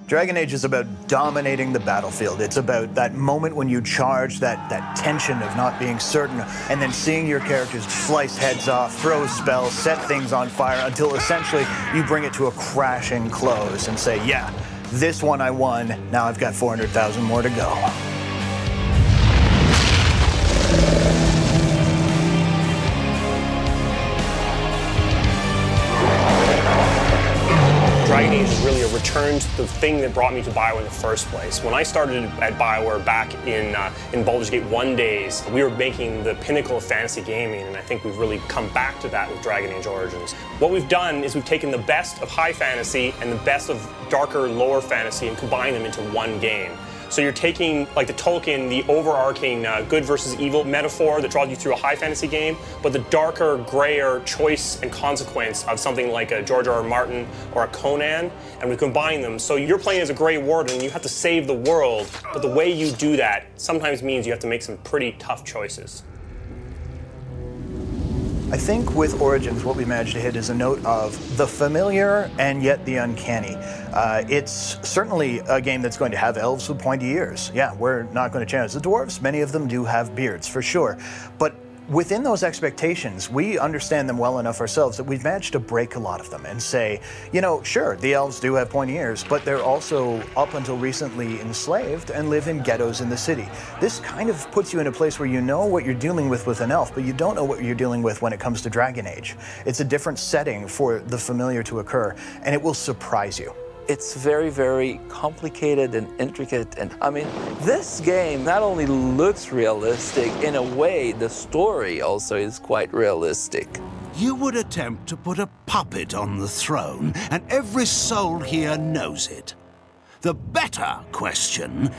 Dragon Age is about dominating the battlefield. It's about that moment when you charge, that tension of not being certain, and then seeing your characters slice heads off, throw spells, set things on fire, until essentially you bring it to a crashing close and say, yeah, this one I won, now I've got 400,000 more to go. Dragon Age is really a return to the thing that brought me to BioWare in the first place. When I started at BioWare back in Baldur's Gate 1 days, we were making the pinnacle of fantasy gaming, and I think we've really come back to that with Dragon Age Origins. What we've done is we've taken the best of high fantasy and the best of darker, lower fantasy and combined them into one game. So you're taking, like the Tolkien, the overarching good versus evil metaphor that draws you through a high fantasy game, but the darker, grayer choice and consequence of something like a George R.R. Martin or a Conan, and we combine them. So you're playing as a Grey Warden, and you have to save the world, but the way you do that sometimes means you have to make some pretty tough choices. I think with Origins, what we managed to hit is a note of the familiar and yet the uncanny. It's certainly a game that's going to have elves with pointy ears. Yeah, we're not going to change the dwarves. Many of them do have beards, for sure. But within those expectations, we understand them well enough ourselves that we've managed to break a lot of them and say, you know, sure, the elves do have pointy ears, but they're also, up until recently, enslaved and live in ghettos in the city. This kind of puts you in a place where you know what you're dealing with an elf, but you don't know what you're dealing with when it comes to Dragon Age. It's a different setting for the familiar to occur, and it will surprise you. It's very, very complicated and intricate, and I mean, this game not only looks realistic, in a way, the story also is quite realistic. You would attempt to put a puppet on the throne, and every soul here knows it. The better question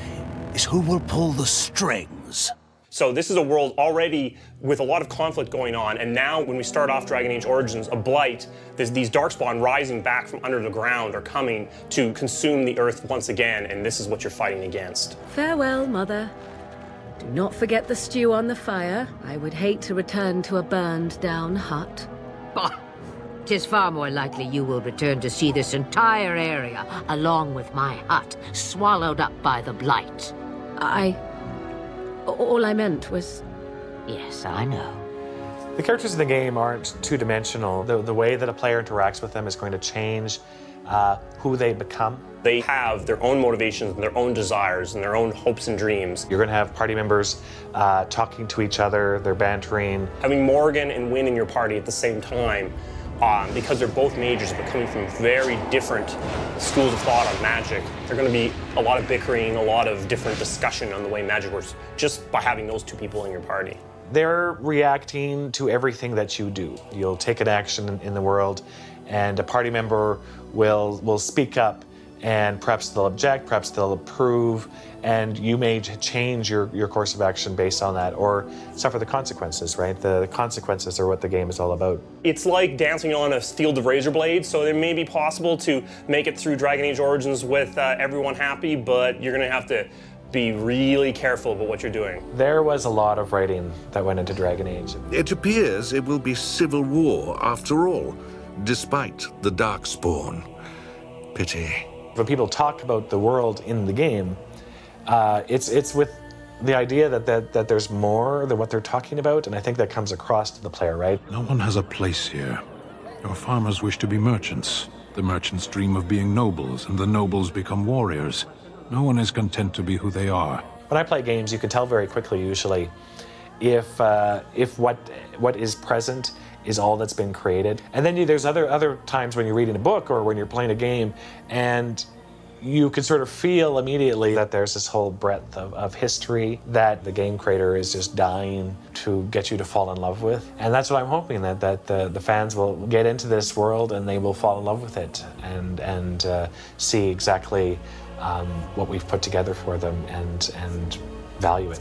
is who will pull the strings? So this is a world already with a lot of conflict going on, and now when we start off Dragon Age Origins, a blight, there's these darkspawn rising back from under the ground are coming to consume the earth once again, and this is what you're fighting against. Farewell, Mother. Do not forget the stew on the fire. I would hate to return to a burned-down hut. Bah! 'Tis far more likely you will return to see this entire area, along with my hut, swallowed up by the blight. All I meant was... Yes, I know. The characters in the game aren't two-dimensional. The way that a player interacts with them is going to change who they become. They have their own motivations and their own desires and their own hopes and dreams. You're going to have party members talking to each other, they're bantering. Having Morgan and Wynne in your party at the same time, because they're both mages but coming from very different schools of thought on magic, there's going to be a lot of bickering, a lot of different discussion on the way magic works, just by having those two people in your party. They're reacting to everything that you do. You'll take an action in the world, and a party member will speak up, and perhaps they'll object, perhaps they'll approve, and you may change your course of action based on that, or suffer the consequences, right? The consequences are what the game is all about. It's like dancing on a field of razor blades, so it may be possible to make it through Dragon Age Origins with everyone happy, but you're gonna have to be really careful about what you're doing. There was a lot of writing that went into Dragon Age. It appears it will be civil war after all, despite the Darkspawn. Pity. When people talk about the world in the game, it's with the idea that there's more than what they're talking about, and I think that comes across to the player, right? No one has a place here. Your farmers wish to be merchants. The merchants dream of being nobles, and the nobles become warriors. No one is content to be who they are. When I play games, you can tell very quickly, usually, if what is present is all that's been created. And then there's other times when you're reading a book or when you're playing a game, and you can sort of feel immediately that there's this whole breadth of history that the game creator is just dying to get you to fall in love with. And that's what I'm hoping, that the fans will get into this world and they will fall in love with it and see exactly what we've put together for them and value it.